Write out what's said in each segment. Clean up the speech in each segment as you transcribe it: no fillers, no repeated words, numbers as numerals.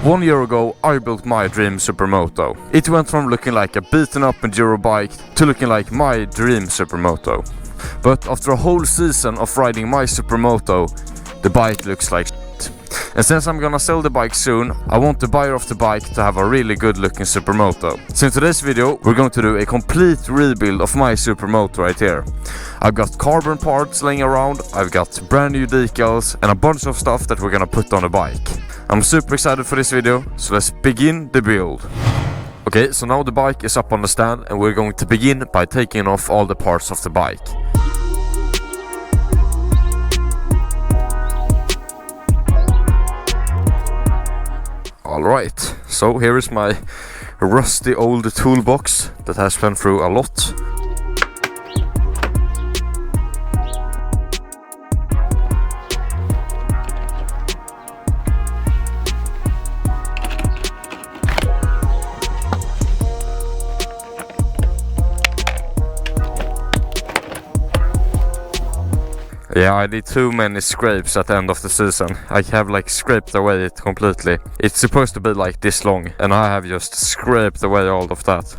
1 year ago I built my dream Supermoto. It went from looking like a beaten up enduro bike to looking like my dream Supermoto. But after a whole season of riding my Supermoto, the bike looks like shit. And since I'm gonna sell the bike soon, I want the buyer of the bike to have a really good looking Supermoto. So in today's video we're going to do a complete rebuild of my Supermoto right here. I've got carbon parts laying around, I've got brand new decals and a bunch of stuff that we're gonna put on the bike. I'm super excited for this video, so let's begin the build. Okay, so now the bike is up on the stand and we're going to begin by taking off all the parts of the bike. Alright, so here is my rusty old toolbox that has been through a lot. Yeah, I did too many scrapes at the end of the season. I have like scraped away it completely. It's supposed to be like this long and I have just scraped away all of that.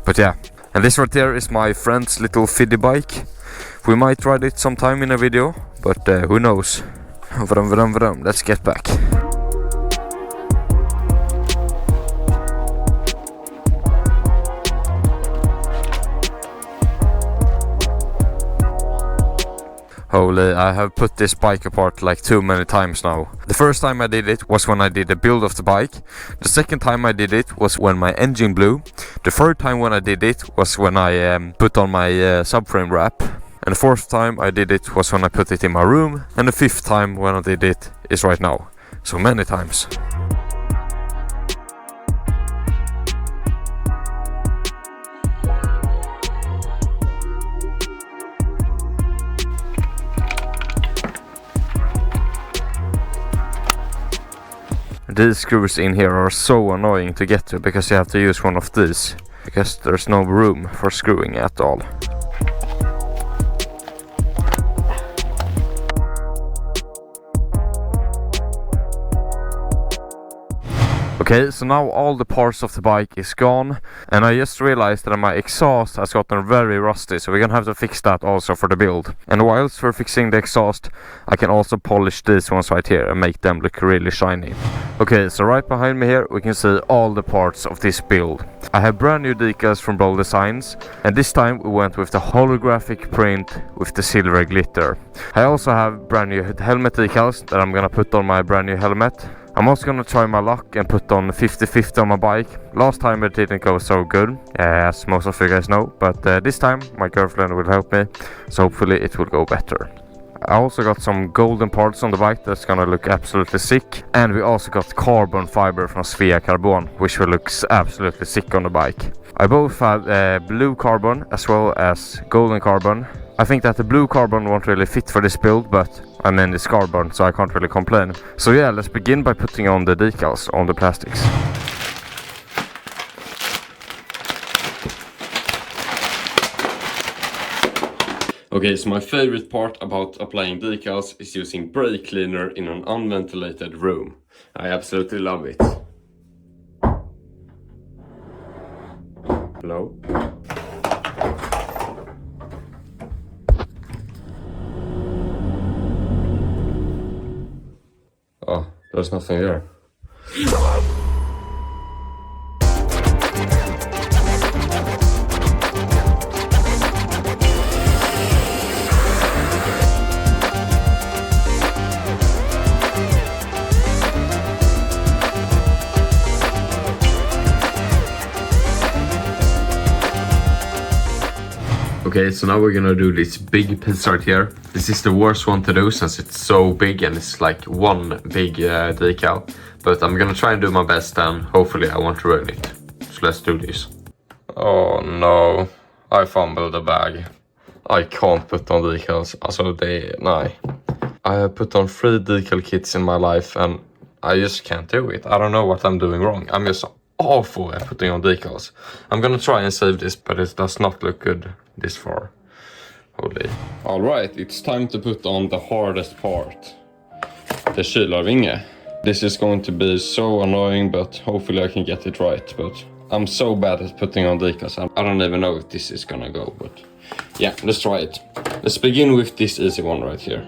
But yeah, and this right here is my friend's little fiddy bike. We might ride it sometime in a video, but who knows. Let's get back. Holy, I have put this bike apart like too many times now. The first time I did it was when I did the build of the bike. The second time I did it was when my engine blew. The third time when I did it was when I put on my subframe wrap. And the fourth time I did it was when I put it in my room. And the fifth time when I did it is right now. So many times. These screws in here are so annoying to get to because you have to use one of these because there's no room for screwing at all. Okay, so now all the parts of the bike is gone and I just realized that my exhaust has gotten very rusty, so we're gonna have to fix that also for the build. And whilst we're fixing the exhaust, I can also polish these ones right here and make them look really shiny. Okay, so right behind me here we can see all the parts of this build. I have brand new decals from Bold Designs and this time we went with the holographic print with the silver glitter. I also have brand new helmet decals that I'm gonna put on my brand new helmet. I'm also gonna try my luck and put on 50-50 on my bike. Last time it didn't go so good, as most of you guys know, but this time my girlfriend will help me, so hopefully it will go better. I also got some golden parts on the bike that's gonna look absolutely sick, and we also got carbon fiber from Svea Carbon, which will look absolutely sick on the bike. I both have blue carbon as well as golden carbon. I think that the blue carbon won't really fit for this build, but I mean it's carbon, so I can't really complain. So yeah, let's begin by putting on the decals on the plastics. Okay, so my favorite part about applying decals is using brake cleaner in an unventilated room. I absolutely love it. Hello? Oh, there's nothing there. Okay, so now we're gonna do this big piece right here. This is the worst one to do since it's so big and it's like one big decal. But I'm gonna try and do my best and hopefully I won't ruin it. So let's do this. Oh no, I fumbled the bag. I can't put on decals. Also, nej. I have put on 3 decal kits in my life and I just can't do it. I don't know what I'm doing wrong. I'm just awful at putting on decals. I'm gonna try and save this, but it does not look good this far. Holy. Alright, it's time to put on the hardest part. The kylarvinge. This is going to be so annoying, but hopefully I can get it right. But I'm so bad at putting on decals. I don't even know if this is gonna go, but yeah, let's try it. Let's begin with this easy one right here.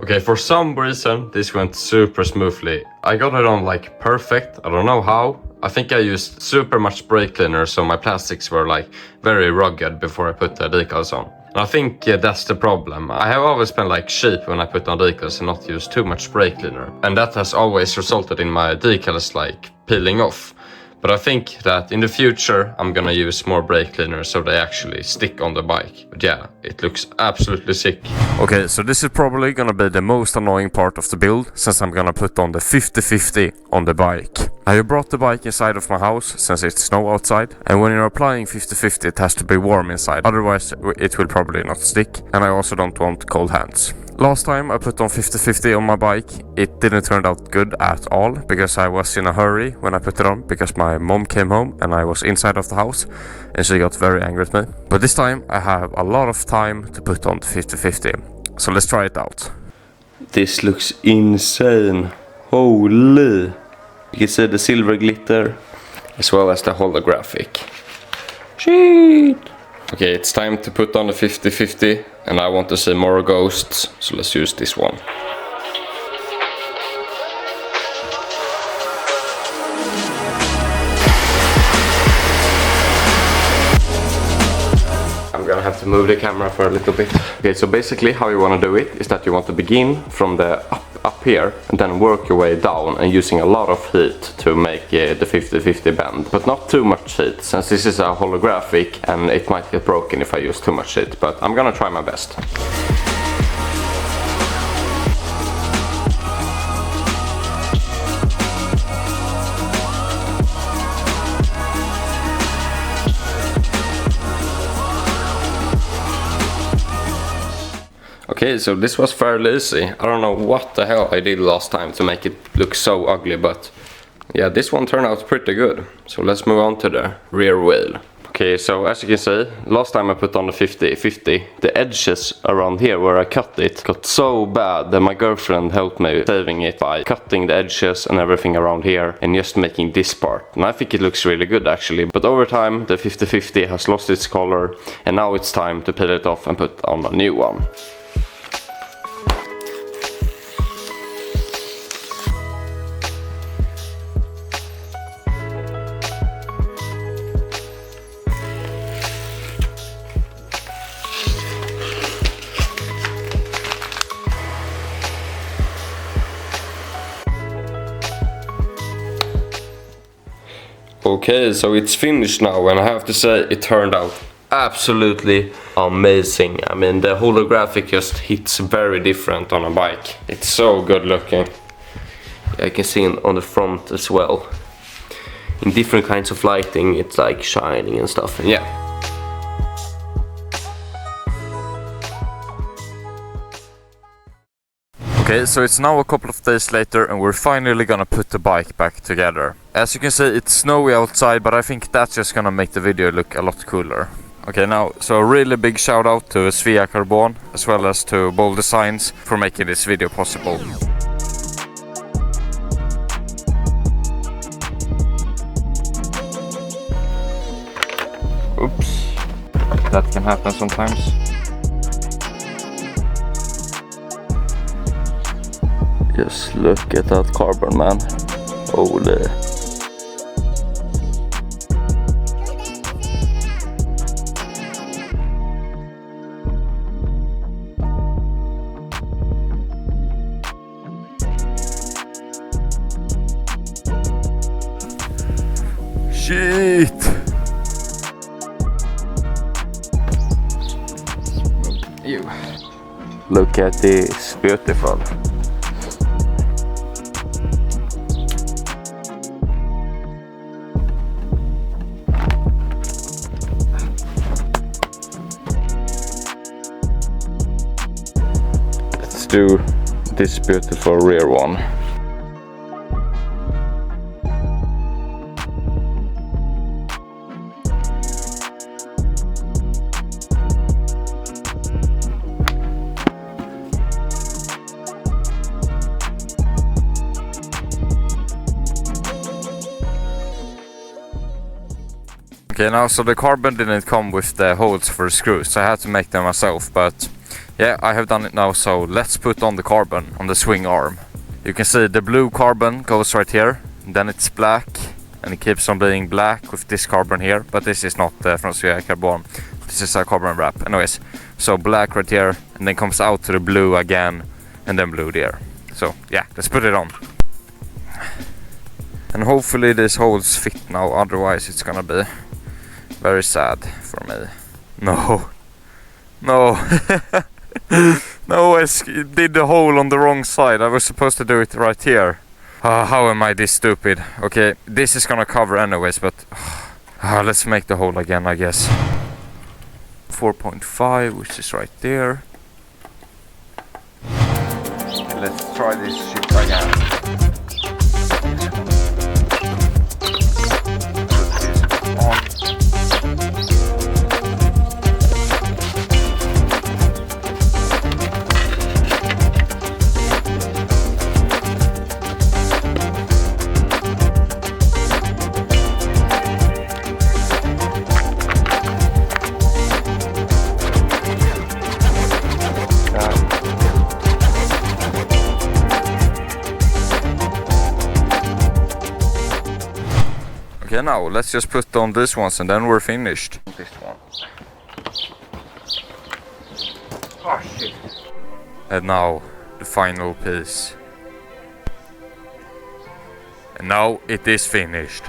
Okay, for some reason this went super smoothly. I got it on like perfect, I don't know how. I think I used super much brake cleaner, so my plastics were like very rugged before I put the decals on. And I think that's the problem. I have always been like sheep when I put on decals and not use too much brake cleaner. And that has always resulted in my decals like peeling off. But I think that in the future I'm gonna use more brake cleaner so they actually stick on the bike. But yeah, it looks absolutely sick. Okay, so this is probably gonna be the most annoying part of the build, since I'm gonna put on the 50-50 on the bike. I have brought the bike inside of my house since it's snow outside, and when you're applying 50-50 it has to be warm inside, otherwise it will probably not stick, and I also don't want cold hands. Last time I put on 50-50 on my bike, it didn't turn out good at all, because I was in a hurry when I put it on, because my mom came home and I was inside of the house, and she got very angry at me. But this time I have a lot of time to put on the 50-50, so let's try it out. This looks insane, holy! You can see the silver glitter, as well as the holographic. Shit! Okay, it's time to put on the 50-50, and I want to see more ghosts, so let's use this one. I'm gonna have to move the camera for a little bit. Okay, so basically how you want to do it is that you want to begin from the up here and then work your way down, and using a lot of heat to make the 50-50 bend, but not too much heat, since this is a holographic and it might get broken if I use too much heat, but I'm gonna try my best. Okay, so this was fairly easy. I don't know what the hell I did last time to make it look so ugly, but yeah, this one turned out pretty good. So let's move on to the rear wheel. Okay, so as you can see, last time I put on the 50-50, the edges around here where I cut it got so bad that my girlfriend helped me saving it by cutting the edges and everything around here and just making this part. And I think it looks really good actually, but over time the 50-50 has lost its color, and now it's time to peel it off and put on a new one. Okay, so it's finished now, and I have to say it turned out absolutely amazing. I mean, the holographic just hits very different on a bike. It's so good looking. I can see it on the front as well. In different kinds of lighting, it's like shining and stuff, and yeah. Okay, so it's now a couple of days later and we're finally gonna put the bike back together. As you can see, it's snowy outside, but I think that's just gonna make the video look a lot cooler. Okay, now, so a really big shout out to Svea Carbon as well as to Bold Designs for making this video possible. Oops, that can happen sometimes. Just look at that carbon, man. Holy. Shit. You. Look at this, beautiful. Do this beautiful rear one. Okay, now so the carbon didn't come with the holes for the screws, so I had to make them myself, but yeah, I have done it now, so let's put on the carbon on the swing arm. You can see the blue carbon goes right here, and then it's black, and it keeps on being black with this carbon here, but this is not from Svea Carbon, this is a carbon wrap. Anyways, so black right here, and then comes out to the blue again, and then blue there. So yeah, let's put it on. And hopefully these holes fit now, otherwise it's gonna be very sad for me. No. No. No, I did the hole on the wrong side. I was supposed to do it right here. How am I this stupid? Okay, this is gonna cover anyways, but let's make the hole again, I guess. 4.5, which is right there. Let's try this shit again. Okay, now let's just put on these ones and then we're finished. This one. Oh shit. And now the final piece. And now it is finished.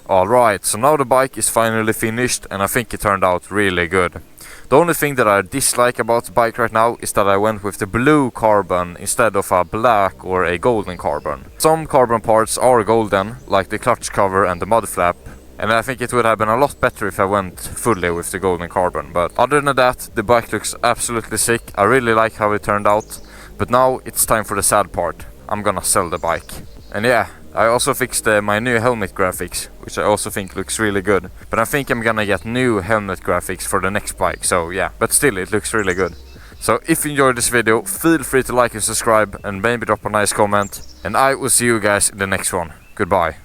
Alright, so now the bike is finally finished and I think it turned out really good. The only thing that I dislike about the bike right now is that I went with the blue carbon instead of a black or a golden carbon. Some carbon parts are golden, like the clutch cover and the mud flap, and I think it would have been a lot better if I went fully with the golden carbon. But other than that, the bike looks absolutely sick. I really like how it turned out, but now it's time for the sad part. I'm gonna sell the bike. And yeah, I also fixed my new helmet graphics, which I also think looks really good. But I think I'm gonna get new helmet graphics for the next bike, so yeah. But still, it looks really good. So if you enjoyed this video, feel free to like and subscribe and maybe drop a nice comment. And I will see you guys in the next one. Goodbye.